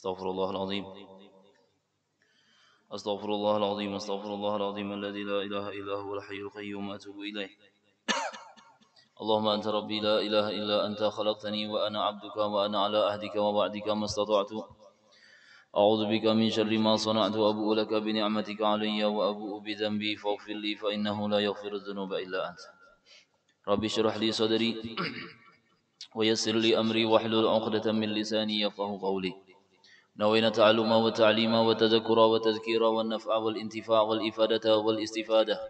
أستغفر الله العظيم أستغفر الله العظيم أستغفر الله العظيم الذي لا إله إلا هو الحي القيوم أتوب إليه. اللهم أنت ربي لا إله إلا أنت خلقتني وأنا عبدك وأنا على عهدك ووعدك ما استطعت أعوذ بك من شر ما صنعت وأبوء لك بنعمتك علي وأبوء بذنبي فاغفر لي فإنه لا يغفر الذنوب إلا أنت. ربي اشرح لي صدري ويسر لي أمري واحلل عقدة من لساني يفقهوا قولي. نوينا تعلما وتعليما وتذكرا وتذكيرا والنفع والانتفاع والإفادة والاستفادة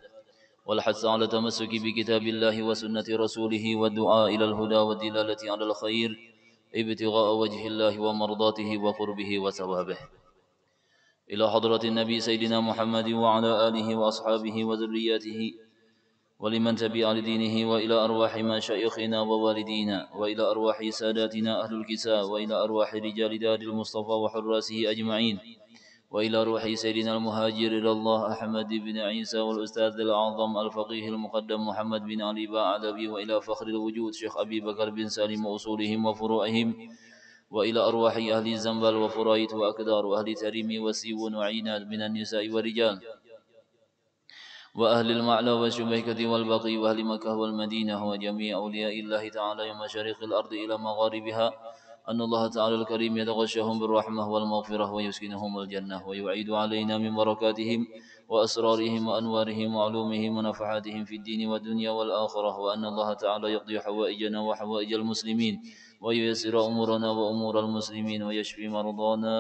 والحث على التمسك بكتاب الله وسنة رسوله والدعاء إلى الهدى والدلالة على الخير ابتغاء وجه الله ومرضاته وقربه وثوابه. إلى حضرة النبي سيدنا محمد وعلى آله وأصحابه وذرياته ولمن تبع لدينه وإلى أرواح مشايخنا ووالدينا وإلى أرواح ساداتنا أهل الكساء وإلى أرواح رجال دار المصطفى وحراسه أجمعين وإلى روح سيدنا المهاجر إلى الله أحمد بن عيسى والأستاذ الأعظم الفقيه المقدم محمد بن علي باعلبي وإلى فخر الوجود شيخ أبي بكر بن سالم وأصولهم وفروعهم وإلى أرواح أهل زنبل وفرايت وأكدار وأهل تريم وسيون وعينات من النساء والرجال وأهل المعلى والشبيكة والبقي وأهل مكة والمدينة وجميع أولياء الله تعالى من مشارق الأرض إلى مغاربها أن الله تعالى الكريم يتغشهم بالرحمة والمغفرة ويسكنهم الجنة ويعيد علينا من بركاتهم وأسرارهم وأنوارهم وعلومهم ونفحاتهم في الدين والدنيا والآخرة وأن الله تعالى يقضي حوائجنا وحوائج المسلمين وييسر أمورنا وأمور المسلمين ويشفي مرضانا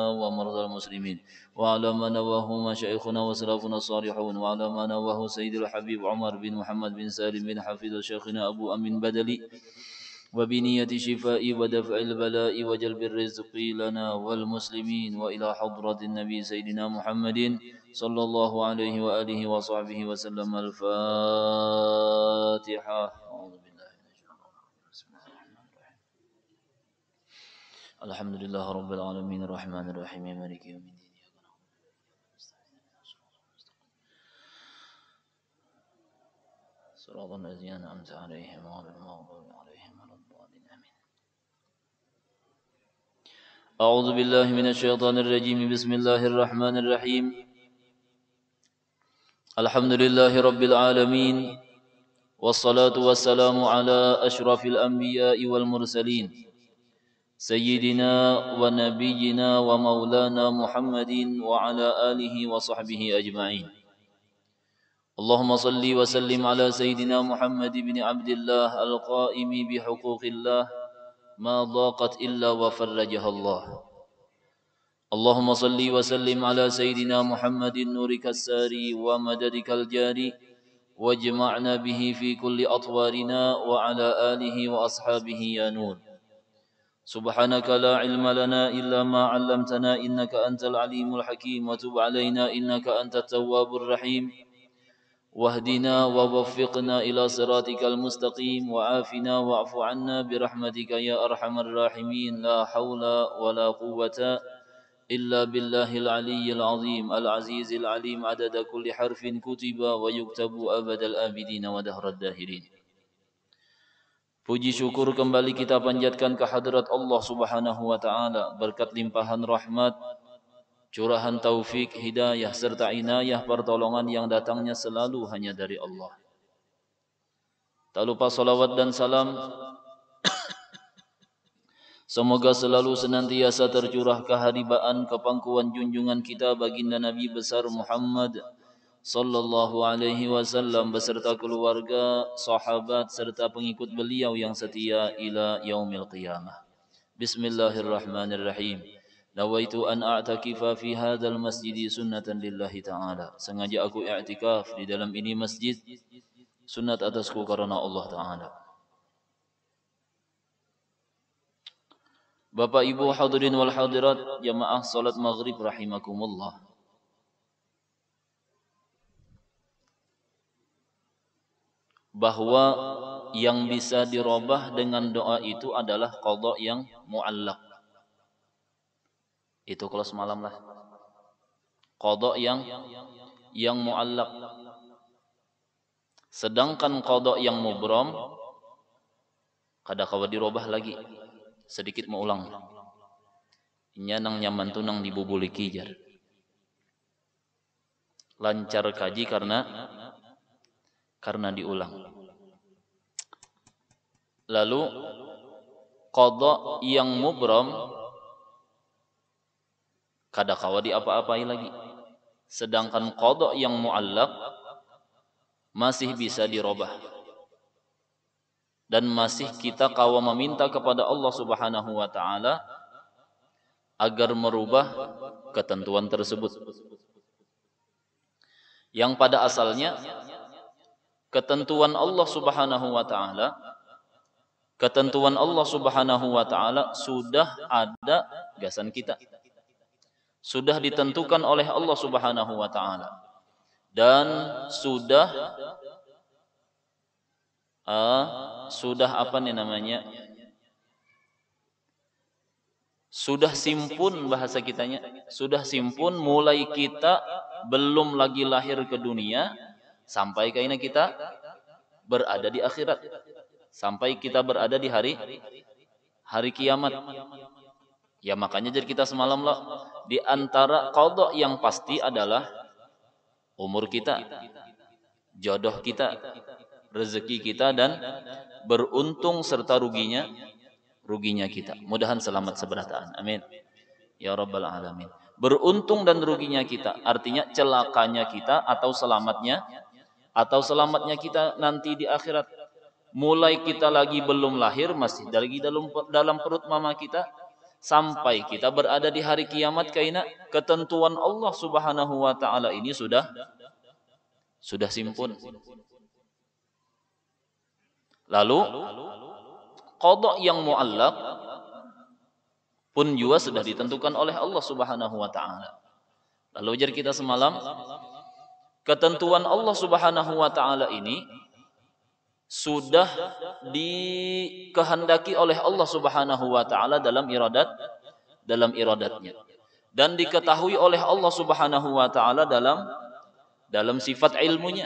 ومرضى المسلمين وعلى ما نواه مشايخنا وسلفنا الصالحون وعلى ما نواه سيد الحبيب عمر بن محمد بن سالم بن حفيظ شيخنا أبو أمين بدلي وبنية شفاء ودفع البلاء وجلب الرزق لنا والمسلمين وإلى حضرة النبي سيدنا محمد صلى الله عليه وآله وصحبه وسلم. الفاتحة. أعوذ بالله من الشيطان الرجيم. بسم الله الرحمن الرحيم. الحمد لله رب العالمين الرحمن الرحيم مالك يوم الدين. صراط الذين أنعمت عليهم غير المغضوب عليهم ولا الضالين آمين. أعوذ بالله من الشيطان الرجيم. بسم الله الرحمن الرحيم. الحمد لله رب العالمين والصلاة والسلام على أشرف الأنبياء والمرسلين سيدنا ونبينا ومولانا محمد وعلى آله وصحبه أجمعين. اللهم صل وسلم على سيدنا محمد بن عبد الله القائم بحقوق الله ما ضاقت إلا وفرجها الله. اللهم صل وسلم على سيدنا محمد نورك الساري ومددك الجاري واجمعنا به في كل أطوارنا وعلى آله وأصحابه يا نور. سبحانك لا علم لنا إلا ما علمتنا إنك أنت العليم الحكيم وتب علينا إنك أنت التواب الرحيم واهدنا ووفقنا إلى صراطك المستقيم وعافنا واعف عنا برحمتك يا أرحم الراحمين. لا حول ولا قوة إلا بالله العلي العظيم العزيز العليم عدد كل حرف كتب ويكتب أبد الآبدين ودهر الداهرين. Puji syukur kembali kita panjatkan ke hadrat Allah Subhanahu wa taala berkat limpahan rahmat, curahan taufik, hidayah serta inayah pertolongan yang datangnya selalu hanya dari Allah. Tak lupa salawat dan salam semoga selalu senantiasa tercurah keharibaan kepangkuan junjungan kita baginda Nabi besar Muhammad sallallahu alaihi wasallam beserta keluarga, sahabat serta pengikut beliau yang setia ila yaumil qiyamah. Bismillahirrahmanirrahim. Nawaitu an a'takifa fi hadzal masjid sunnatan lillahi ta'ala. Sengaja aku i'tikaf di dalam ini masjid sunat atasku karena Allah taala. Bapak Ibu hadirin wal hadirat jamaah salat maghrib rahimakumullah. Bahwa yang bisa dirubah dengan doa itu adalah qada yang muallaq. Itu kalau semalam lah. Qada yang muallaq. Sedangkan qada yang mubram kada kawa dirubah lagi. Sedikit mengulang. Inya nang nyaman tu nang dibubuli kijar. Lancar kaji karena diulang. Lalu qada yang mubram kada kawa diapa-apai lagi. Sedangkan qada yang muallaq masih bisa dirubah. Dan masih kita kawa meminta kepada Allah Subhanahu wa taala agar merubah ketentuan tersebut. Yang pada asalnya ketentuan Allah Subhanahu wa taala sudah ada gasan kita. Sudah ditentukan oleh Allah Subhanahu wa taala dan sudah apa nih namanya? Sudah simpun bahasa kitanya, sudah simpun mulai kita belum lagi lahir ke dunia sampai kayaknya kita berada di akhirat, sampai kita berada di hari kiamat. Ya makanya jadi kita semalam lah di antara qada yang pasti adalah umur kita, jodoh kita, rezeki kita dan beruntung serta ruginya kita. Mudahan selamat seberataan. Amin. Ya Rabbal Alamin. Beruntung dan ruginya kita. Artinya celakanya kita atau selamatnya kita nanti di akhirat. Mulai kita lagi belum lahir, masih lagi dalam perut mama kita, sampai kita berada di hari kiamat, kaina ketentuan Allah Subhanahu wa taala ini sudah simpun. Lalu qada yang muallaq pun juga sudah ditentukan oleh Allah Subhanahu wa taala. Lalu ujar kita semalam, ketentuan Allah Subhanahu wa taala ini sudah dikehendaki oleh Allah Subhanahu wa taala dalam iradatnya dan diketahui oleh Allah Subhanahu wa taala dalam sifat ilmunya.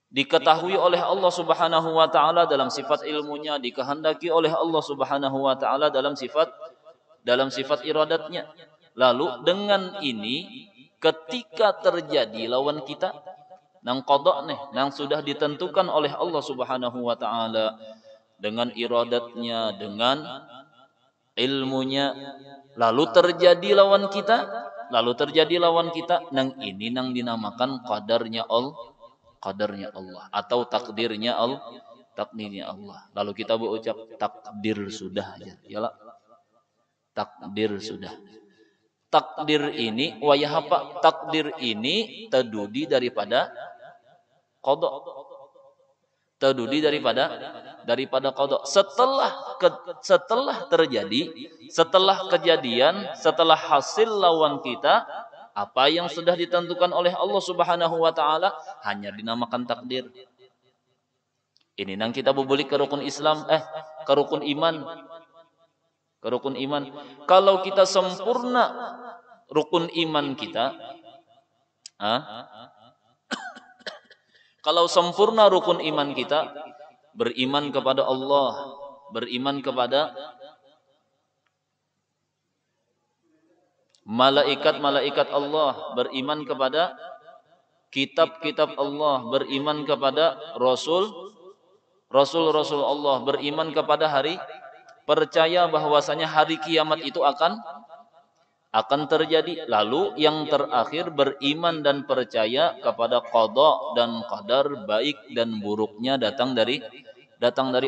Diketahui oleh Allah Subhanahu wa taala dalam sifat ilmunya, dikehendaki oleh Allah Subhanahu wa taala dalam sifat iradatnya. Lalu dengan ini ketika terjadi lawan kita nang qada nih, nang sudah ditentukan oleh Allah Subhanahu wa taala dengan iradatnya, dengan ilmunya, lalu terjadi lawan kita, nang ini nang dinamakan qadarnya Allah atau takdirnya Allah. Lalu kita berucap takdir sudah aja. Yalah. Takdir sudah. Takdir ini wayah apa? Takdir ini terdudi daripada qada. Terdudi daripada qada. Setelah terjadi, setelah kejadian, setelah hasil lawan kita, apa yang sudah ditentukan oleh Allah Subhanahu wa taala hanya dinamakan takdir. Ini nang kita berbalik ke rukun Islam, ke rukun iman. Kalau kita sempurna rukun iman kita, kalau sempurna rukun iman kita, beriman kepada Allah, beriman kepada malaikat Allah, beriman kepada kitab-kitab Allah, beriman kepada rasul Allah, beriman kepada percaya bahwasanya hari kiamat itu akan terjadi. Lalu yang terakhir beriman dan percaya kepada qada dan qadar, baik dan buruknya datang dari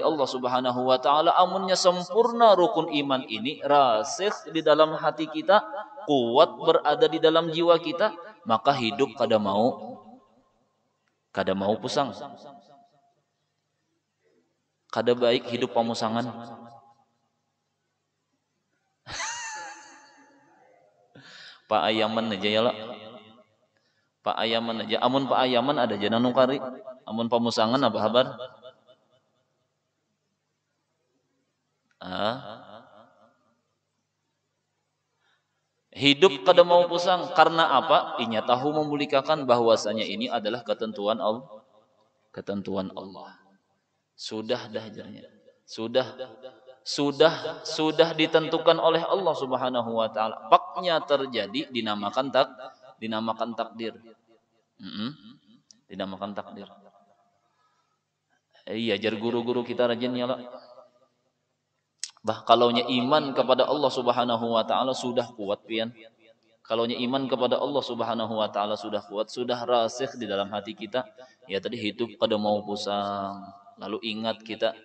Allah Subhanahu wa taala. Amunnya sempurna rukun iman ini rasikh di dalam hati kita, kuat berada di dalam jiwa kita, maka hidup kada mau pusang. Kada baik hidup pamusangan. Pak Ayaman aja ya lah. Pak Ayaman aja. Amun Pak Ayaman ada jana nukari. Amun pamusangan apa kabar? Hidup kada mau pusang karena apa? Inya tahu memulikakan bahwasanya ini adalah ketentuan Allah. Sudah dah jarnya. Sudah sudah ditentukan oleh Allah Subhanahu wa taala. Faknya terjadi dinamakan takdir. Dinamakan takdir. Iya, jar guru-guru kita rajin ya lah. Kalaunya iman kepada Allah Subhanahu wa taala sudah kuat pian. Kalaunya iman kepada Allah Subhanahu wa taala sudah kuat, sudah rasikh di dalam hati kita, ya tadi hidup kada mau pusang. Lalu ingat kita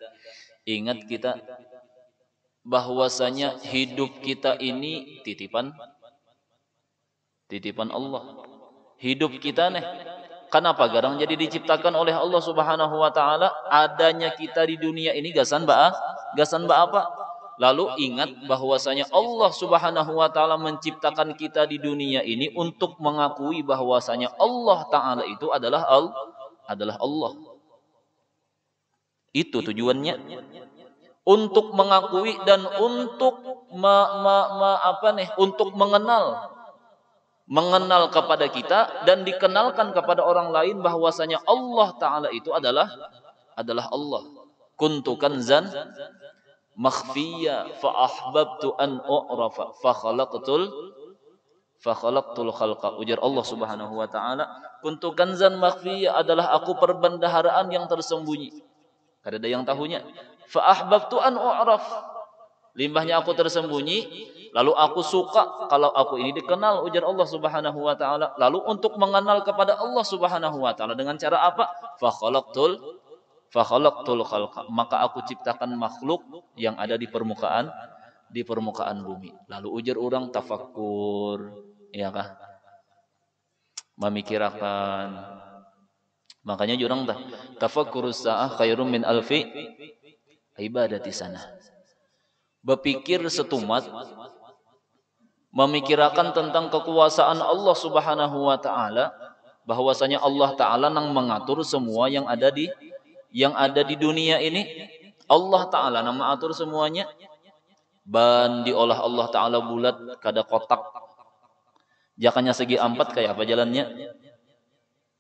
bahwasanya hidup kita ini titipan Allah. Hidup kita nih, kenapa garang jadi diciptakan oleh Allah Subhanahu wa taala? Adanya kita di dunia ini gasan apa? Lalu ingat bahwasanya Allah Subhanahu wa taala menciptakan kita di dunia ini untuk mengakui bahwasanya Allah taala itu adalah Allah. Itu tujuannya. Untuk mengakui dan untuk untuk mengenal kepada kita dan dikenalkan kepada orang lain bahwasanya Allah taala itu adalah Allah. Kuntu kanzan makhfiya fa ahbabtu an u'rafa fa khalaqtul khalqa. Ujar Allah Subhanahu wa taala, kuntu kanzan makhfiya adalah aku perbendaharaan yang tersembunyi. Kada ada yang tahunya. Fa ahbabtu an u'raf. Limbahnya aku tersembunyi, lalu aku suka kalau aku ini dikenal, ujar Allah Subhanahu wa taala. Lalu untuk mengenal kepada Allah Subhanahu wa taala dengan cara apa? Fa khalaqtul khalqa, maka aku ciptakan makhluk yang ada di permukaan bumi. Lalu ujar orang tafakkur, ya kah? Memikirkan. Makanya jurang tafakkurus sa'ah khairum min alfi ibadati sana. Berpikir setumat, memikirkan tentang kekuasaan Allah Subhanahu wa taala, bahwasanya Allah taala nang mengatur semua yang ada di dunia ini. Allah taala nang mengatur semuanya. Ban diolah Allah taala bulat kada kotak. Jakanya segi 4 kayak apa jalannya?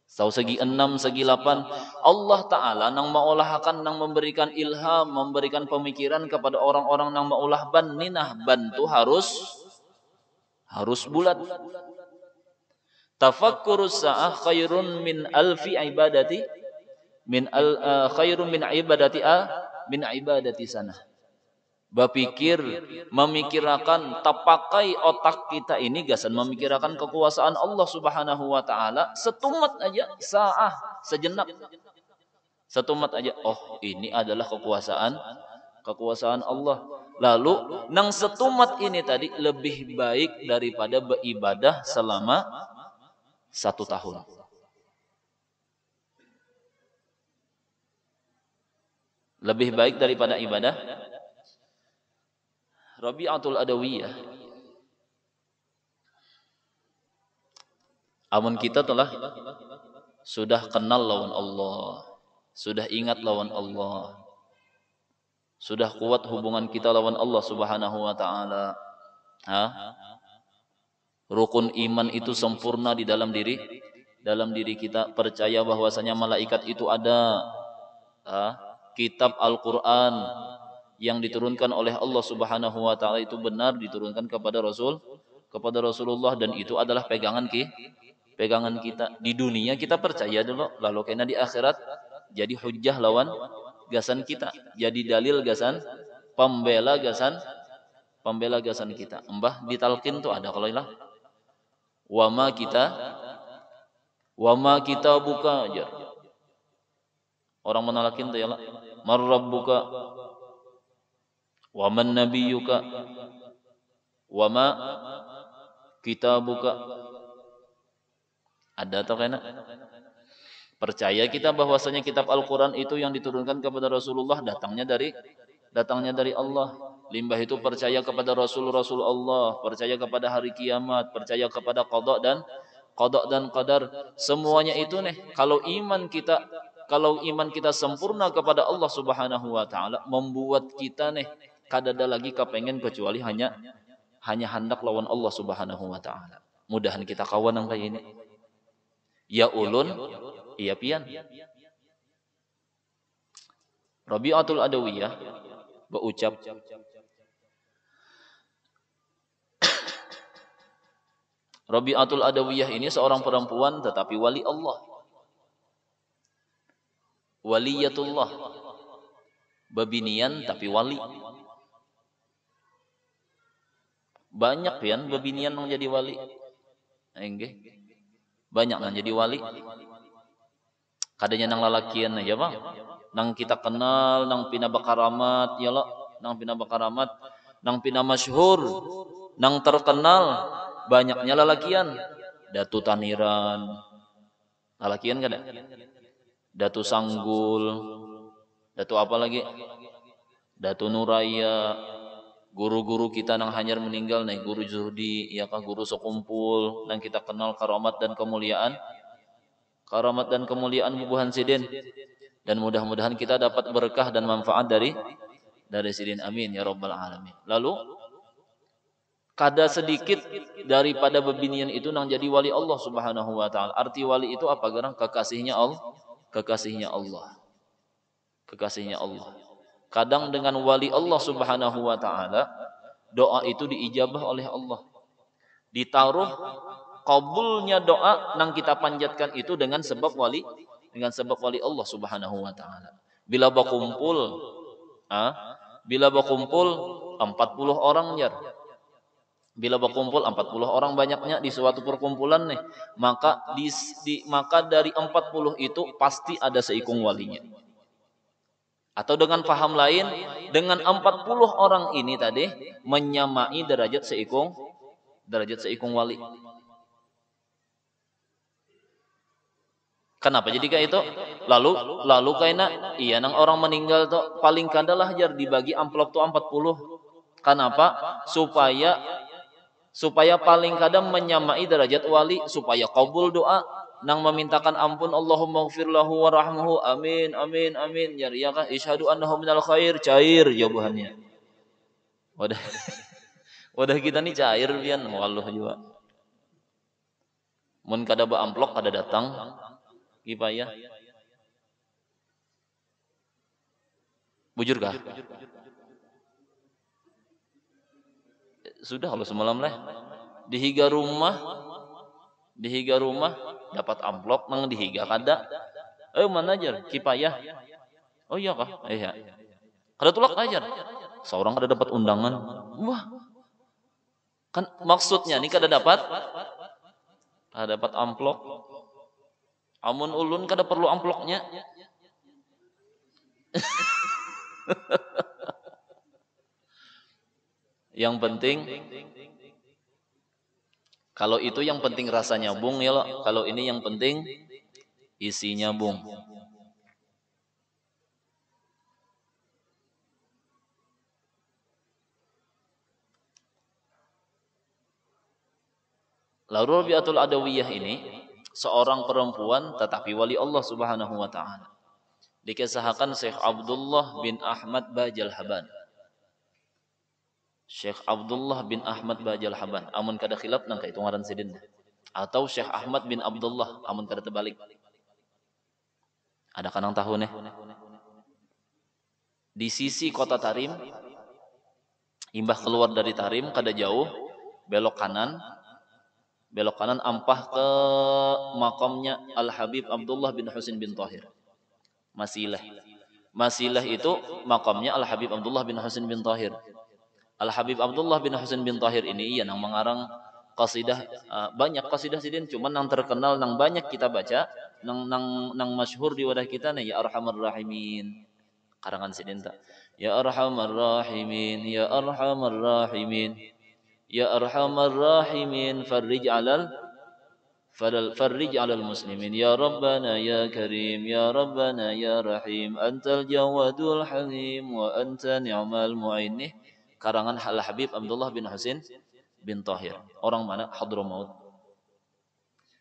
Sau segi 6, segi 8. Allah taala nang maolahkan, nang memberikan ilham, memberikan pemikiran kepada orang-orang nang maulah ban ninah bantu harus bulat. Tafakkurus sa'ah khairun min alfi ibadati khairun min ibadati sana. Berpikir, memikirkan, tapakai otak kita ini gasan memikirkan kekuasaan Allah Subhanahu wa taala setumat aja, sa'ah, sejenak. Setumat aja, oh ini adalah kekuasaan Allah. Lalu nang setumat ini tadi lebih baik daripada beribadah selama 1 tahun. Lebih baik daripada ibadah. Rabi'atul Adawiyah, amun kita telah sudah kenal lawan Allah, sudah ingat lawan Allah, sudah kuat hubungan kita lawan Allah Subhanahu wa taala. Rukun iman itu sempurna di dalam diri kita, percaya bahwasanya malaikat itu ada, kitab Al-Qur'an yang diturunkan oleh Allah Subhanahu wa taala itu benar diturunkan kepada Rasulullah, dan itu adalah pegangan kita. Di dunia kita percaya dulu, lalu kena di akhirat jadi hujjah lawan gasan kita, jadi dalil gasan, pembela gasan kita. Mbah di talqin tuh ada kalau ilah wa ma kita buka aja. Orang menalakin tuh ya lah, mar rabbuka wa man nabiyyuka wa ma kitabuka. Ada atau kena? Percaya kita bahwasanya kitab Al-Qur'an itu yang diturunkan kepada Rasulullah datangnya dari Allah. Limbah itu percaya kepada Rasul Allah, percaya kepada hari kiamat, percaya kepada qada dan qadar. Semuanya itu nih kalau iman kita sempurna kepada Allah Subhanahu wa taala, membuat kita nih kadada lagi kepengen kecuali hanya hendak lawan Allah Subhanahu wa taala. Mudahan kita kawan yang kayak ini. Ya ulun, iya pian. Rabi'atul Adawiyah berucap. Rabi'atul Adawiyah ini seorang perempuan tetapi wali Allah. Waliyatullah. Babinian tapi wali. Banyak ya babinian yang jadi wali. Enggak. Banyak yang jadi wali. Kadanya nang lalakian aja bang. Nang kita kenal, nang pina bakaramat, ya lo, nang pina bakaramat, nang pina masyhur, nang terkenal, banyaknya lalakian. Datu Taniran, lalakian kan ada? Datu Sanggul, Datu apa lagi? Datu Nuraya, guru-guru kita nang hanyar meninggal nih, guru Zuhdi, ya kah guru sekumpul, nang kita kenal karamat dan kemuliaan bubuhan sidin. Dan mudah-mudahan kita dapat berkah dan manfaat dari sidin, amin ya rabbal alamin. Lalu kada sedikit daripada bebinian itu nang jadi wali Allah Subhanahu wa taala. Arti wali itu apa garang? Kekasihnya Allah. Kadang dengan wali Allah Subhanahu wa taala doa itu diijabah oleh Allah. Ditaruh kabulnya doa nang kita panjatkan itu dengan sebab wali Allah Subhanahu wa taala. Bila berkumpul 40 orang jar. Bila berkumpul 40 orang banyaknya di suatu perkumpulan nih, maka maka dari 40 itu pasti ada seikung walinya. Atau dengan paham lain, dengan 40 orang ini tadi menyamai derajat seikung wali. Kenapa jadi kayak itu? Lalu kaina iya nang orang meninggal tuh paling kadalah jar dibagi amplop tuh 40. Kenapa? Supaya paling kadang menyamai derajat wali, supaya kabul doa nang memintakan ampun Allahumma ighfir lahu warhamhu, amin amin amin. Jar ya kah isyhadu annahu minal khair, cair jawabannya. Wadah kita nih cair pian wallah juga. Mun kada ba amplop kada datang kipayah. Bujur kah? Sudah kalau semalam lah. Dihiga rumah dapat amplop nang dihiga kada. Mana ajar kipayah. Oh iya kah? Iya. Kada tulak ajar. Seorang kada dapat undangan. Wah. Kan maksudnya nih kada dapat amplop. Amun ulun kada perlu amplopnya. Yang penting kalau itu yang penting rasanya bung ya lo. Kalau ini yang penting isinya bung. Lalu Rabi'atul Adawiyah ini seorang perempuan tetapi wali Allah Subhanahu wa taala. Dikisahkan Syekh Abdullah bin Ahmad Bajal Haban. Syekh Abdullah bin Ahmad Bajal Haban. Amun kada khilaf nang itu ngaran sidin. Atau Syekh Ahmad bin Abdullah amun kada terbalik. Ada kanang tahun di sisi kota Tarim. Imbah keluar dari Tarim kada jauh belok kanan ampah ke makamnya Al-Habib Abdullah bin Husin bin Tahir. Masilah itu makamnya Al-Habib Abdullah bin Husin bin Tahir. Al-Habib Abdullah bin Husin bin Tahir ini yang mengarang qasidah, banyak qasidah sidin, cuman yang terkenal nang banyak kita baca, nang masyhur di wadah kita nih ya Arhamar Rahimin. Karangan sidin ta. Ya Arhamar Rahimin, ya Arhamar Rahimin. Ya Arhamar Rahimin farrij 'alal muslimin ya Rabbana ya Karim ya Rabbana ya Rahim antal jawadul halim wa anta ni'mal mu'in. Karangan Al-Habib Abdullah bin Husin bin Tahir. Orang mana? Hadramaut.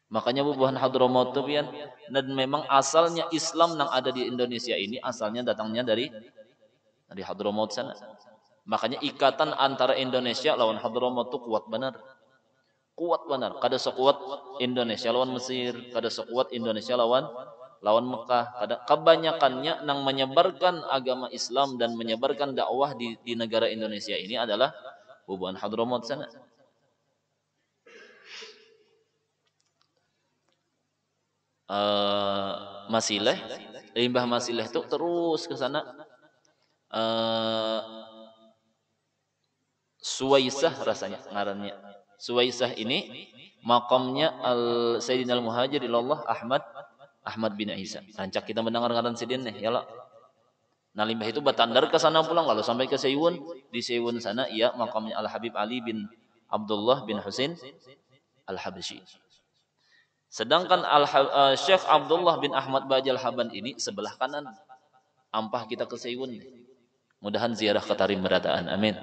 Makanya bubuhan Hadramaut itu pian, dan memang asalnya Islam yang ada di Indonesia ini asalnya datangnya dari Hadramaut sana. Makanya ikatan antara Indonesia lawan Hadramaut itu kuat benar. Kada sekuat Indonesia lawan Mesir, kada sekuat Indonesia lawan lawan Mekah. Kebanyakannya nang menyebarkan agama Islam dan menyebarkan dakwah di negara Indonesia ini adalah bubuhan Hadramaut sana. Masileh, limbah Masileh itu terus ke sana. Suwaisah rasanya ngarannya. Suwaisah ini makamnya Sayyidina Al-Muhajir ilallah Ahmad bin Isa. Rancak kita mendengar ngaran sidin nih ya lah. Nah limbah itu bertandar ke sana pulang lalu sampai ke Seiwun. Di Seiwun sana ia makamnya Al Habib Ali bin Abdullah bin Husain Al-Habsyi. Sedangkan Syekh Abdullah bin Ahmad Bajal Haban ini sebelah kanan. Ampah kita ke Seiwun. Mudahan ziarah ke Tarim Berataan. Amin.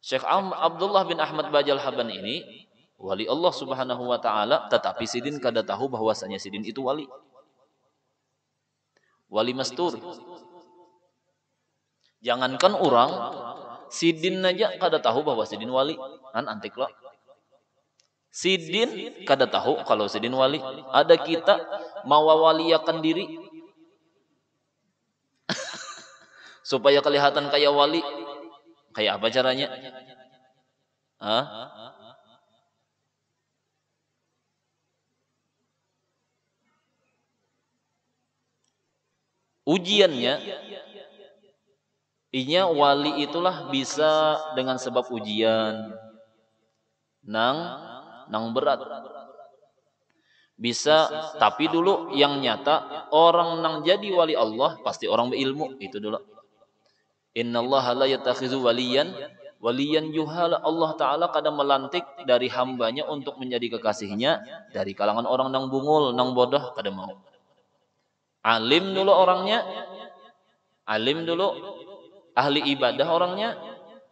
Syekh Abdullah bin Ahmad Bajal Haban ini wali Allah Subhanahu wa taala, tetapi sidin kada tahu bahwasanya sidin itu wali. Wali mastur. Jangankan orang, sidin aja kada tahu bahwa sidin wali. Kan antik loh. Sidin kada tahu kalau sidin wali. Ada kita mawawaliakan diri supaya kelihatan kayak wali. Kayak apa caranya? Ujiannya, inya wali itulah bisa dengan sebab ujian. Nang berat. Bisa, tapi dulu yang nyata orang nang jadi wali Allah pasti orang berilmu itu dulu. Innallaha la yatakhizu waliyan juhala. Allah taala kadang melantik dari hambanya untuk menjadi kekasihnya dari kalangan orang nang bungul, nang bodoh kada mau. Alim dulu orangnya, alim dulu ahli ibadah orangnya,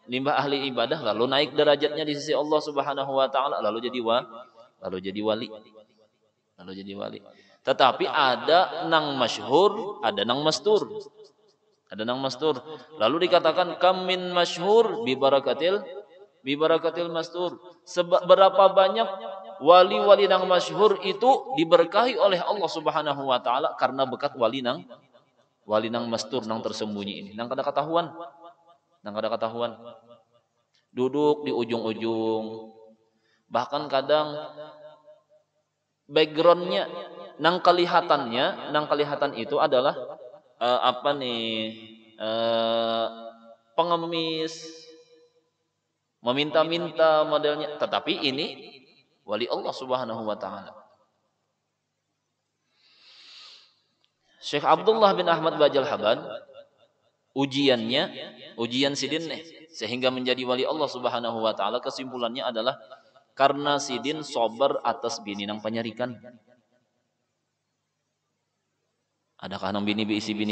limbah ahli ibadah lalu naik derajatnya di sisi Allah Subhanahu wa taala lalu jadi wali. Lalu jadi wali. Tetapi ada nang masyhur, ada nang mastur. Ada nang mastur. Lalu dikatakan kam min masyhur bi barakatil mastur. Berapa banyak wali-wali nang masyhur itu diberkahi oleh Allah Subhanahu wa taala karena berkat wali nang mastur nang tersembunyi ini. Nang kada ketahuan. Duduk di ujung-ujung. Bahkan kadang backgroundnya nang kelihatan itu adalah pengemis, meminta-minta modelnya, tetapi ini wali Allah Subhanahu wa taala. Syekh Abdullah bin Ahmad Bajal Haban ujian sidin sehingga menjadi wali Allah Subhanahu wa taala, kesimpulannya adalah karena sidin sober atas bini nang penyarikan. Adakah nang bini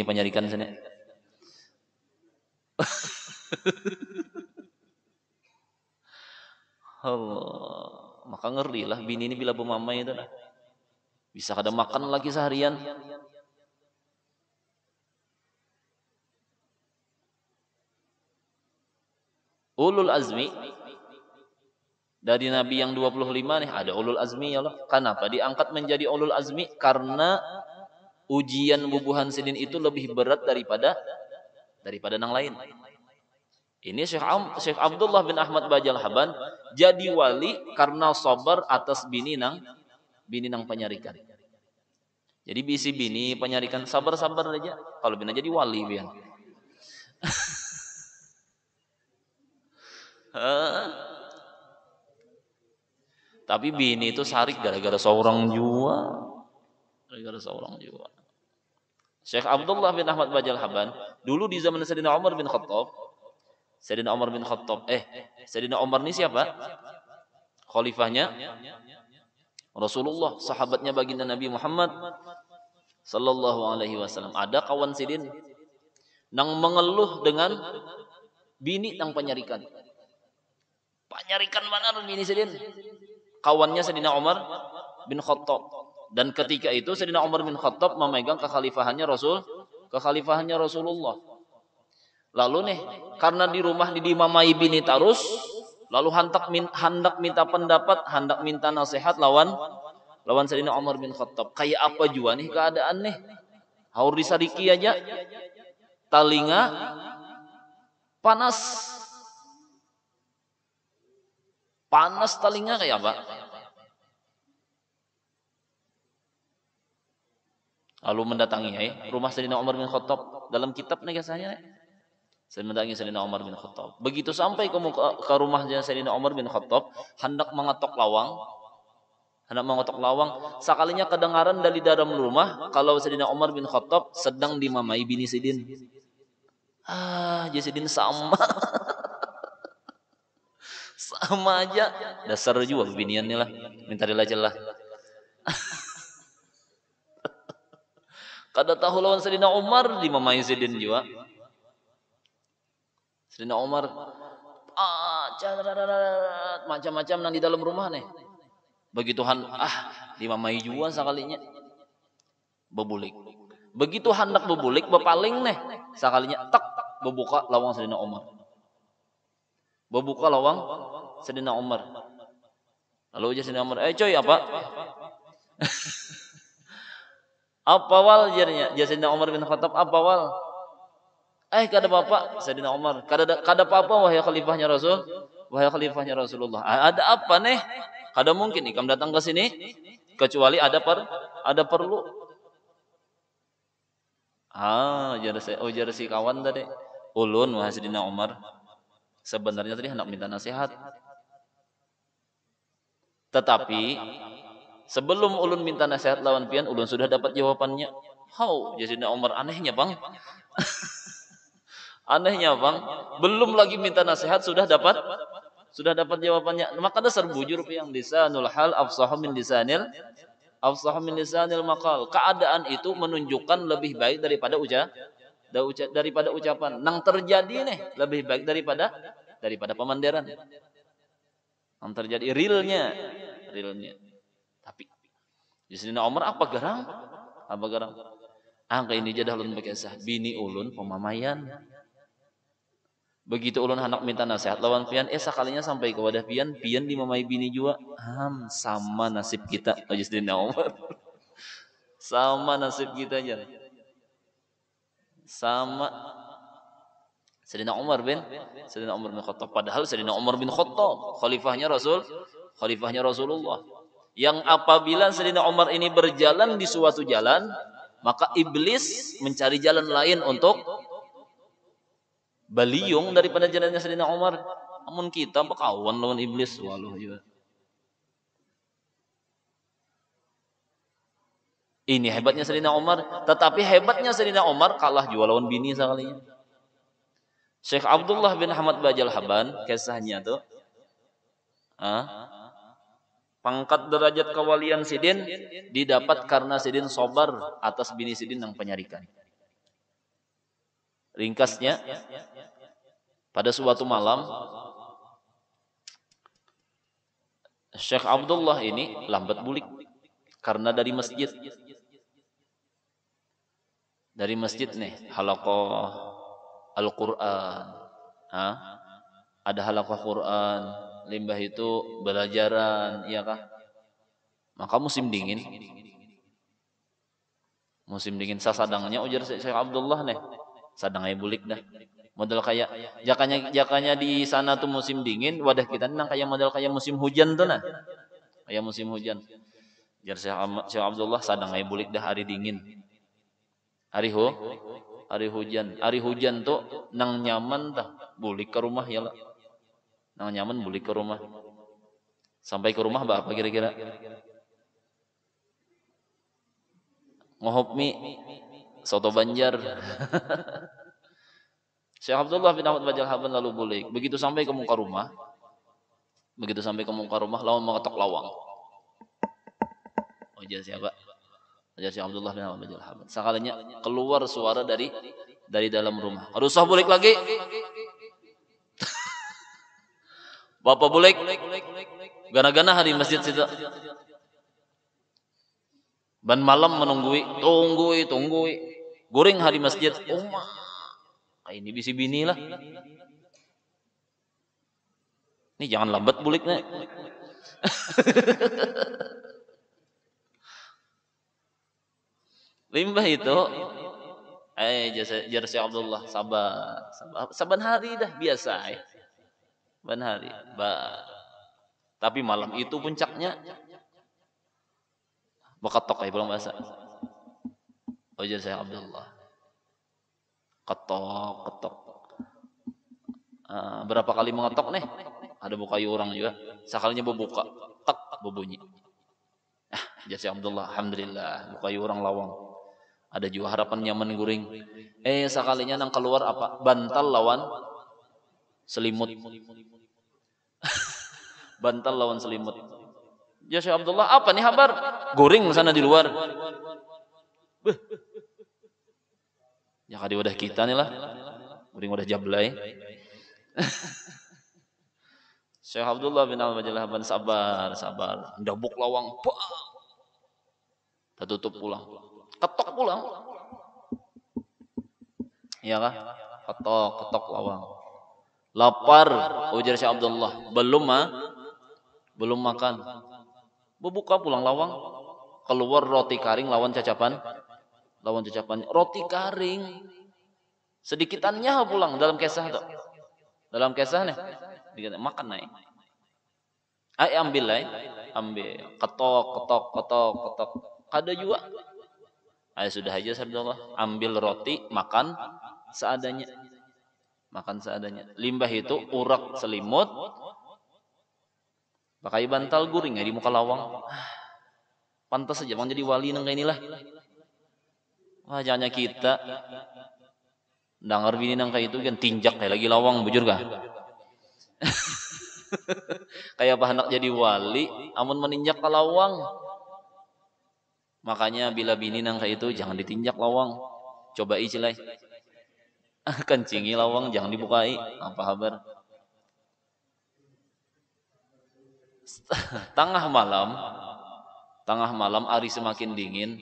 penyarikan sana? Allah, maka ngeri lah bini ini bila bermamai itu lah. Bisa kada makan lagi seharian. Ulul azmi dari Nabi yang 25 nih ada ulul azmi ya Allah. Kenapa diangkat menjadi ulul azmi? Karena ujian bubuhan sidin itu lebih berat daripada nang lain. Ini Syekh Abdullah bin Ahmad Bajal Haban jadi wali karena sabar atas bini nang penyarikan. Jadi bisi bini penyarikan sabar-sabar aja. Kalau bina jadi wali biar. Tapi bini itu sarik gara-gara seorang jua. Syekh Abdullah bin Ahmad Bajal Haban dulu di zaman Sayyidina Umar bin Khattab. Sayyidina Umar ini siapa? Khalifahnya Rasulullah, sahabatnya baginda Nabi Muhammad sallallahu alaihi wasallam. Ada kawan sidin nang mengeluh dengan bini nang penyarikan. Penyarikan benar bini sidin. Kawannya Sayyidina Umar bin Khattab. Dan ketika itu Sayyidina Umar bin Khattab memegang kekhalifahannya Rasulullah. Lalu nih, karena di rumah dimamai bini terus, lalu hendak minta pendapat, hendak minta nasihat lawan lawan Sayyidina Umar bin Khattab. Kayak apa jua nih keadaan nih? Haur di Sadiki aja talinga panas. Panas talinga kayak apa? Lalu mendatangi rumah Sayyidina Umar bin Khattab. Dalam kitab nih kisahnya. Saya mendatangi Sayyidina Umar bin Khattab. Begitu sampai ke rumahnya Sayyidina Umar bin Khattab, hendak mengetok lawang. Sekalinya kedengaran dari dalam rumah kalau Sayyidina Umar bin Khattab sedang dimamai bini Sidin. Jadi Sidin sama. Sama aja. Dasar juga biniannya lah. Minta dilacelah. Kada tahu lawan Sayyidina Umar dimamai Sidin juga. Sayyidina Umar macam-macam nang di dalam rumah nih. Begituan dimamai juga sekalinya bebulik. Begitu hendak bebulik bepaling nih sekalinya tak bebuka lawang Sayyidina Umar. Bebuka lawang Sayyidina Umar. Lalu Sayyidina Umar, coy apa? Apa wal jadinya? Sayyidina Umar bin Khattab apa wal? Kada bapak Sayyidina Umar. Kada apa-apa wahai khalifahnya Rasul. Wahai khalifahnya Rasulullah. Ada apa nih? Kada mungkin ikam datang ke sini kecuali ada perlu. Jar si kawan tadi. Ulun wahai Sayyidina Umar. Sebenarnya tadi hendak minta nasihat. Tetapi sebelum ulun minta nasihat lawan pian, ulun sudah dapat jawabannya. Sayyidina Umar anehnya, Bang. Anehnya bang, belum lagi minta nasihat sudah dapat jawabannya. Maka dasar bujur yang lisanul hal afsahu min lisanil maqal. Keadaan itu menunjukkan lebih baik daripada ucapan. Nang terjadi nih lebih baik daripada pemandiran. Nang terjadi realnya. Tapi di sini Umar apa garang? Angka ini jadah ulun bekesah bini ulun pemamayan. Begitu ulun hendak minta nasihat lawan pian, sekalinya sampai ke wadah pian dimamai bini juga. Sama nasib kita. Sayyidina Umar. Sama nasib kita aja. Sama Sayyidina Umar bin Khattab. Padahal Sayyidina Umar bin Khattab khalifahnya Rasulullah. Yang apabila Sayyidina Umar ini berjalan di suatu jalan, maka iblis mencari jalan lain untuk baliung daripada jalannya Sayyidina Umar. Namun kita berkawan lawan iblis. Waluh juga. Ini hebatnya Sayyidina Umar. Tetapi hebatnya Sayyidina Umar kalah juga lawan bini sekalinya. Syekh Abdullah bin Ahmad Bajal Haban kisahnya tuh. Pangkat derajat kewalian Sidin didapat karena Sidin sabar atas bini Sidin yang penyarikan. Ringkasnya, pada suatu malam Syekh Abdullah ini lambat bulik karena dari masjid nih halaqah Al-Quran. Ada halaqah Quran, limbah itu belajaran, iya kah? Maka musim dingin sasadangnya ujar Syekh Abdullah nih. Sadangnya bulik dah. Model kayak jakanya di sana tuh musim dingin, wadah kita nang kayak model kayak musim hujan tuh nah. Kayak musim hujan. Jar Syekh Abdullah sadangnya bulik dah hari dingin. Hari hujan. Hari hujan tuh nang nyaman tah bulik ke rumah ya lah. Nang nyaman bulik ke rumah. Sampai ke rumah apa kira-kira? Ngohop mie soto Banjar. Syekh Abdullah bin Ahmad Bajal Haban lalu bulik. Begitu sampai ke muka rumah, lawan mengetok lawang. Ujar siapa? Ujar Syekh Abdullah bin Ahmad Bajal Haban. Sekalinya keluar suara dari dalam rumah. Harus usah bulik lagi. Bapak bulik. Gana-gana hari masjid situ. Ban malam menunggui, tunggui. Guring hari masjid. Ini bisi bini lah. Ini jangan lambat buliknya. Limbah itu jar Syekh Abdullah sabar, saban hari dah biasa saban hari. Tapi malam itu puncaknya beketok belum bahasa. Jar Syekh Abdullah. Ketok, ketok. Berapa kali mengetok nih? Ada buka orang juga. Sekalinya berbuka, tak berbunyi. Jar Syekh Abdullah, alhamdulillah buka orang lawang. Ada juga harapan nyaman guring. Sekalinya nang keluar apa? Bantal lawan selimut. Bantal lawan selimut. Ya Syekh Abdullah, apa nih kabar? Guring sana di luar. Ya kadi wadah kita nih lah. Guring wadah jablay. Syekh Abdullah bin Al-Majalah ban sabar, sabar. Ndabuk lawang. Tertutup pulang. Ketok pulang. Iya kah? Ketok, ketok lawang. Lapar, ujar Syekh Abdullah. Belum makan. Buka pulang lawang. Keluar roti karing lawan cacapan. Roti karing. Sedikitannya pulang dalam kisah tuh. Dalam kisah nih. Makan naik. Ambil lah. Ambil. Ketok. Kada juga. Sudah aja Abdullah. Ambil roti, makan seadanya. Limbah itu urak selimut. Pakai bantal guring di muka lawang. Pantas saja mau jadi wali nang inilah. Wah, jangan kita dengar bini nang kayak itu kan tinjak kayak lagi lawang bujur kah? Kayak apa anak jadi wali amun meninjak ke lawang. Makanya bila bini nang kayak itu jangan ditinjak lawang. Coba celai. Kencingi lawang jangan dibukai. Apa kabar? Tengah malam hari semakin dingin,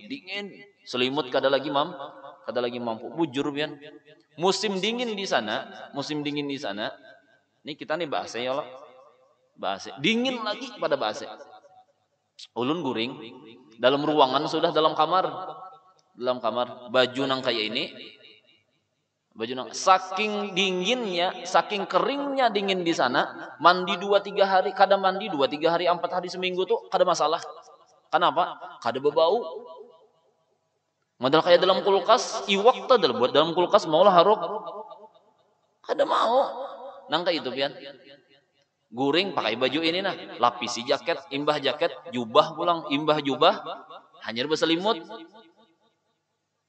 selimut kada lagi mampu. Bujur pian. Musim dingin di sana. Ini kita nih bahasa ya Allah. Bahasa. Dingin lagi pada bahasa. Ulun guring dalam ruangan sudah dalam kamar. Baju nang kayak ini. Saking dinginnya, saking keringnya dingin di sana, mandi 2-3 hari, kada mandi 2-3 hari, 4 hari seminggu tuh kada masalah. Kenapa? Kada berbau. Modal kayak dalam kulkas, iwak tuh buat dalam kulkas maulah haruk. Kada mau. Nangka itu pian. Guring pakai baju ini nah, lapisi jaket, imbah jaket, jubah pulang, imbah jubah, hanya berselimut.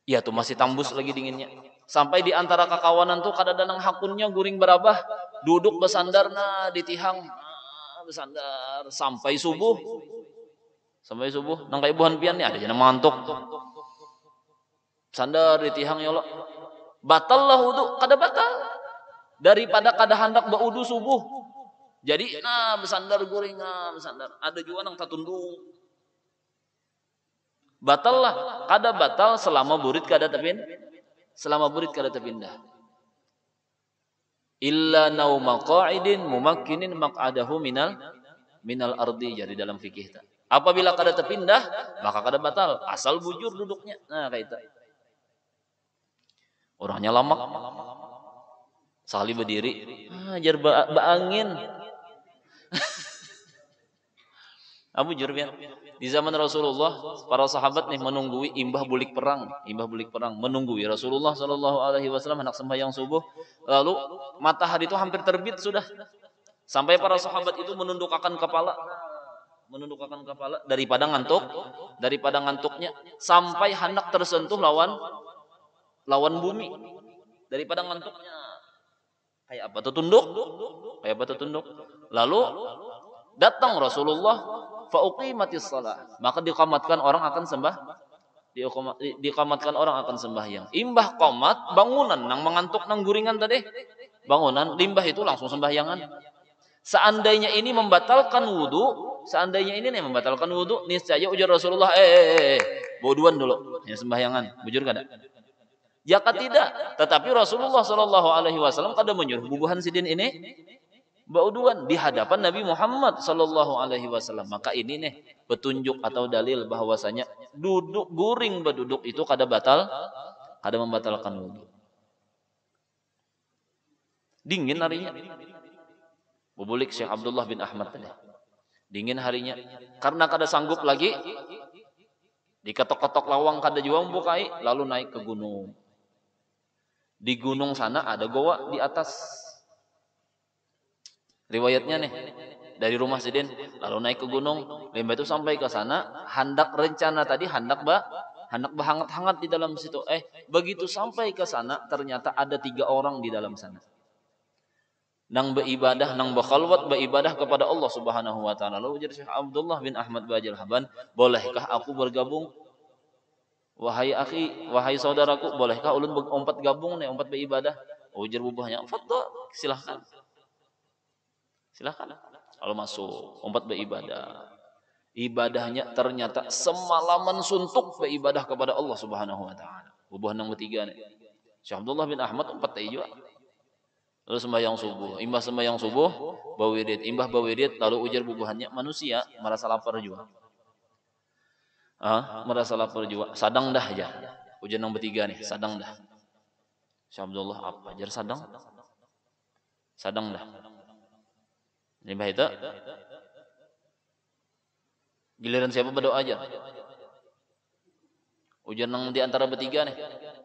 Ya tuh masih tambus lagi dinginnya. Sampai di antara kakawanan tuh kada danang hakunnya guring berabah, duduk bersandar nah di tihang, bersandar sampai subuh. Nang kay buhan pian nih ada jana mantuk. Sandar di tihang ya Allah. Batal lah wudu, kada batal. Daripada kada hendak baudu subuh. Jadi bersandar guring bersandar. Ada juga nang tatunduk. Batal lah, kada batal selama burit kada terpindah. Illa nauma qa'idin mumakkinin maq'adahu minal ardi, jadi dalam fikih ta. Apabila kada terpindah, maka kada batal, asal bujur duduknya. Nah, kayak itu. Orangnya lamak. Sekali berdiri, jar angin. Bujur pian. Di zaman Rasulullah, para sahabat nih menunggui imbah bulik perang, menunggui Rasulullah sallallahu alaihi wasallam hendak sembahyang subuh. Lalu matahari itu hampir terbit sudah. Sampai para sahabat itu menundukkan kepala daripada ngantuknya sampai hendak tersentuh lawan bumi daripada ngantuknya. Kayak apa tertunduk. Lalu datang Rasulullah fauqimatis shalah, maka diqamatkan orang akan sembahyang. Imbah qomat bangunan nang mengantuk nang guringan tadi. Bangunan limbah itu langsung sembahyangan. Seandainya ini membatalkan wudu, niscaya ujar Rasulullah boduan dulu ya sembahyangan. Bujur kada? Ya tidak. Tetapi Rasulullah sallallahu alaihi wasallam kada menyuruh bubuhan sidin ini. bauduan di hadapan Nabi Muhammad sallallahu alaihi wasallam. Maka ini nih petunjuk atau dalil bahwasanya duduk guring berduduk itu kada membatalkan wudu. Dingin harinya. Bubulik Syekh Abdullah bin Ahmad tadi. Dingin harinya. Karena kada sanggup lagi diketok-ketok lawang kada jua membukai, lalu naik ke gunung. Di gunung sana ada goa di atas. Riwayatnya nih dari rumah Sidin lalu naik ke gunung, limbah itu sampai ke sana, hendak rencana tadi hendak hangat-hangat di dalam situ. Begitu sampai ke sana ternyata ada 3 orang di dalam sana. Nang beribadah, nang berkhalwat beribadah kepada Allah Subhanahu wa taala. Lalu ujar Syekh Abdullah bin Ahmad Bajal Haban, "Bolehkah aku bergabung? Wahai akhi, wahai saudaraku, bolehkah ulun ompat gabung nih, ompat beribadah?" Ujar bubahnya, "Fadhal, silahkan." Silahkan. Kalau masuk, ompat beribadah. Ibadahnya ternyata semalaman suntuk beribadah kepada Allah Subhanahu wa taala. Bubuh nang bertiga nih. Syekh Abdullah bin Ahmad empat tadi juga. Lalu sembahyang subuh. Imbah sembahyang subuh, bawirid. Imbah bawirid, lalu ujar bubuhannya, manusia merasa lapar juga. Merasa lapar juga. Sadang dah aja. Ujar nang bertiga nih, sadang dah. Syekh Abdullah apa? Ajar sadang? Sadang dah. Limbah itu giliran siapa berdoa aja. Ujar nang di antara bertiga nih.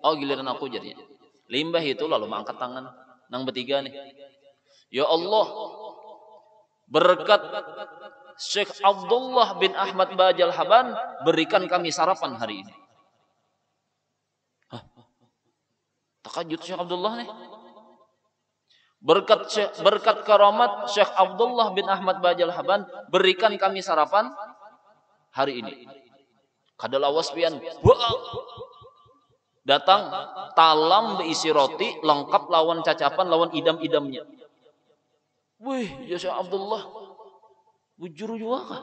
Oh giliran aku ujar ya. Limbah itu lalu mengangkat tangan nang bertiga nih. Ya Allah, berkat Syekh Abdullah bin Ahmad Bajal Haban, berikan kami sarapan hari ini. Takajud Syekh Abdullah nih. Berkat karamat Syekh Abdullah bin Ahmad Bajal Haban, berikan kami sarapan hari ini. Kada lawas pian. Datang talam berisi roti lengkap lawan cacapan lawan idam-idamnya. Wih, ya Syekh Abdullah. Bujur juga kah?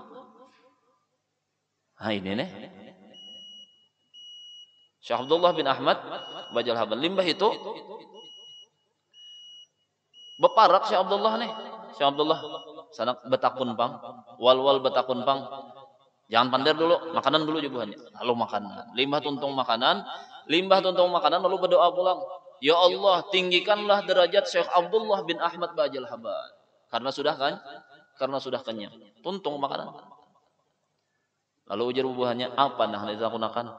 Ini nih. Syekh Abdullah bin Ahmad Bajal Haban, limbah itu beparak Syekh Abdullah nih. Syekh Abdullah sanak betakun pang, wal betakun pang. Jangan pander dulu, makanan dulu jubuhannya. Lalu makanan. Limbah tuntung makanan, lalu berdoa pulang. Ya Allah, tinggikanlah derajat Syekh Abdullah bin Ahmad Bajal Haban. Karena sudah kenyang. Tuntung makanan. Lalu ujar bubuhannya, apa nah dilakukan?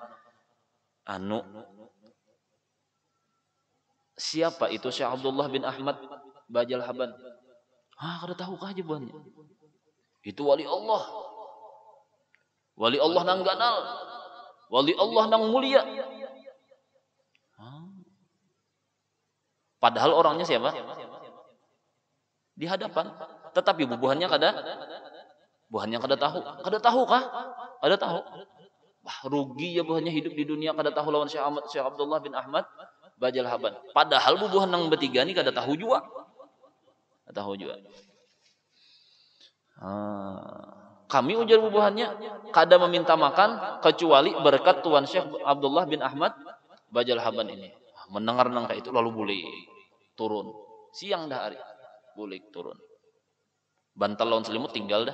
Siapa itu Syekh Abdullah bin Ahmad Bajal Haban? Kada tahu kah jawabannya? Itu wali Allah. Wali Allah nang ganal. Wali Allah nang mulia. Padahal orangnya siapa? Di hadapan. Tetapi bubuhannya kada tahu. Kada tahu kah? Kada tahu. Wah, rugi ya bubuhannya hidup di dunia kada tahu lawan Syekh Abdullah bin Ahmad Bajal Haban. Padahal bubuhan nang bertiga ni kada tahu juga. Kami ujar bubuhannya kada meminta makan kecuali berkat Tuan Syekh Abdullah bin Ahmad Bajal Haban ini. Mendengar nangka itu lalu boleh turun. Siang dah hari. Boleh turun. Bantal lawan selimut tinggal dah.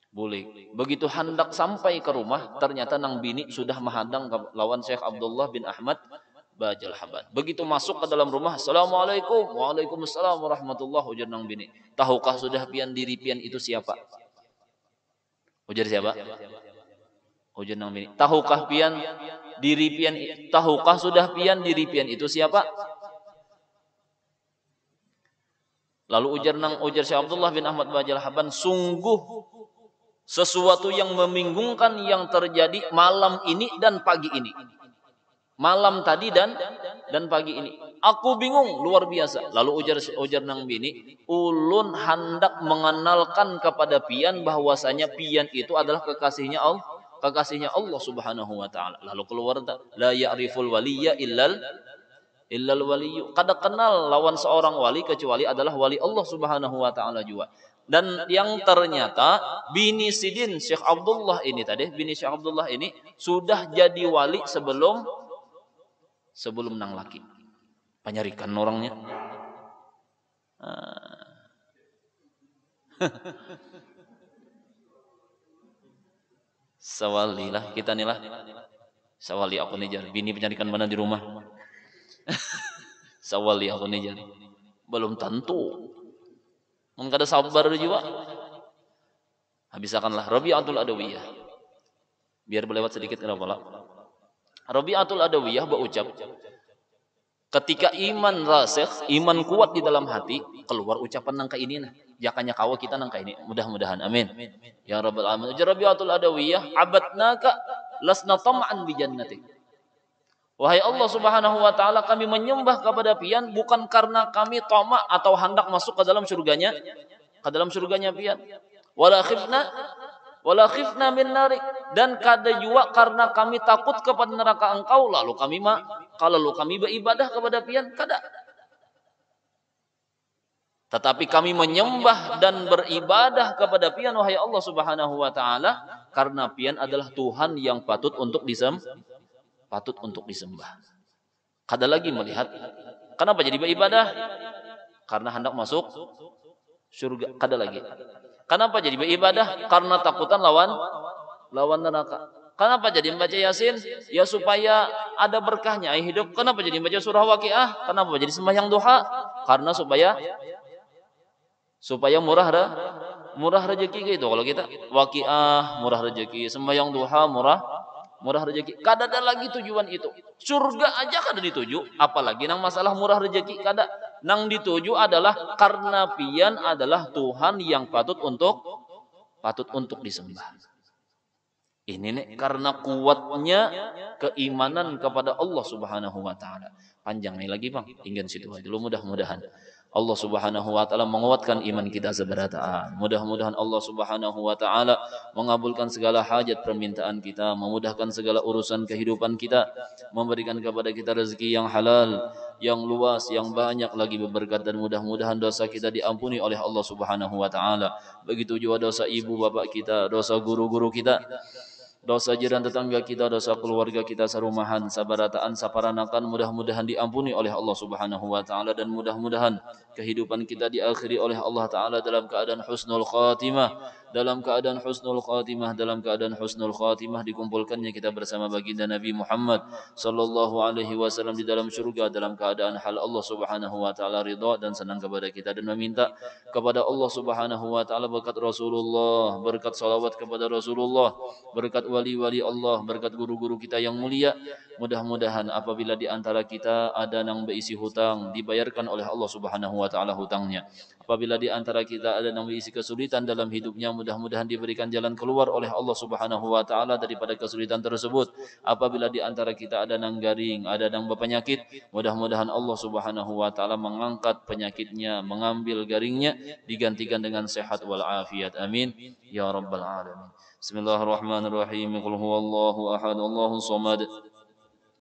Boleh. Begitu hendak sampai ke rumah, ternyata nang bini sudah menghadang lawan Syekh Abdullah bin Ahmad Bajal Haban. Begitu masuk ke dalam rumah, Assalamualaikum. Waalaikumsalam warahmatullahi ujar nang bini. Tahukah sudah pian diri pian itu siapa? Ujar siapa? Ujar nang bini. Tahukah sudah pian diri pian itu siapa? Lalu ujar Syekh Abdullah bin Ahmad Bajal Haban, sungguh sesuatu yang membingungkan yang terjadi malam ini dan pagi ini. Malam tadi dan pagi ini. Aku bingung luar biasa. Lalu ujar nang bini, ulun hendak mengenalkan kepada pian bahwasanya pian itu adalah kekasihnya Allah Subhanahu wa taala. Lalu keluar la ya'riful waliyya illal waliyyu. Kada kenal lawan seorang wali kecuali adalah wali Allah Subhanahu wa taala juga. Dan yang ternyata bini Sidin Syekh Abdullah ini sudah jadi wali sebelum nang laki. Penyarikan orangnya. Sawali lah kita nih lah. Sawali aku nih jar. Bini penyarikan mana di rumah? Sawali aku nih jar. Belum tentu. Mun kada sabar juga. Habisakanlah Rabi'atul Adawiyah. Biar berlewat sedikit kenapa lah. Rabi'atul Adawiyah berucap, ketika iman rasikh, iman kuat di dalam hati, keluar ucapan nangka ini nah. Jakanya kawa kita nangka ini. Mudah-mudahan. Amin. Ya Rabbal Alamin. Rabi'atul Adawiyah, abadnaka lasna tam'an bi jannatik. Wahai Allah Subhanahu wa taala, kami menyembah kepada pian bukan karena kami tamak atau hendak masuk ke dalam surganya, pian. Wala khifna min narik, dan kada jua karena kami takut kepada neraka engkau lalu kami beribadah kepada pian kada. Tetapi kami menyembah dan beribadah kepada pian wahai Allah Subhanahu wa taala karena pian adalah Tuhan yang patut untuk disembah. Kada lagi melihat kenapa jadi beribadah? Karena hendak masuk surga. Kada lagi. Kenapa jadi beribadah? Karena takutan lawan neraka. Kenapa jadi membaca Yasin? Ya supaya ada berkahnya hidup. Kenapa jadi membaca surah Waqiah? Kenapa jadi sembahyang duha? Karena supaya murah rezeki gitu. Kalau kita Waqiah murah rezeki, sembahyang duha murah rezeki. Kada ada lagi tujuan itu. Surga aja kada dituju, apalagi nang masalah murah rezeki kada. Nang dituju adalah karena pian adalah Tuhan yang patut untuk disembah. Ini nih karena kuatnya keimanan kepada Allah Subhanahu wa taala. Panjang nih lagi Bang, hingga situ aja dulu mudah-mudahan Allah Subhanahu wa taala menguatkan iman kita seberataan. Mudah-mudahan Allah Subhanahu wa taala mengabulkan segala hajat permintaan kita, memudahkan segala urusan kehidupan kita, memberikan kepada kita rezeki yang halal, yang luas, yang banyak lagi berberkat, dan mudah-mudahan dosa kita diampuni oleh Allah Subhanahu wa taala. Begitu juga dosa ibu bapak kita, dosa guru-guru kita, dosa jiran tetangga kita, dosa keluarga kita sarumahan, sabarataan, saparanakan, mudah-mudahan diampuni oleh Allah Subhanahu wa taala, dan mudah-mudahan kehidupan kita diakhiri oleh Allah taala dalam keadaan husnul khatimah, dikumpulkannya kita bersama baginda Nabi Muhammad sallallahu alaihi wasallam di dalam surga dalam keadaan hal Allah Subhanahu wa taala ridha dan senang kepada kita, dan meminta kepada Allah Subhanahu wa taala berkat Rasulullah, berkat salawat kepada Rasulullah, berkat wali-wali Allah, berkat guru-guru kita yang mulia. Mudah-mudahan apabila di antara kita ada yang berisi hutang, dibayarkan oleh Allah Subhanahu wa taala hutangnya. Apabila di antara kita ada yang berisi kesulitan dalam hidupnya, mudah-mudahan diberikan jalan keluar oleh Allah Subhanahu wa taala daripada kesulitan tersebut. Apabila di antara kita ada yang garing, ada yang berpenyakit, mudah-mudahan Allah Subhanahu wa taala mengangkat penyakitnya, mengambil garingnya, digantikan dengan sehat wal afiat. Amin ya rabbal alamin. Bismillahirrahmanirrahim. Qul huwallahu ahad, Allahus samad.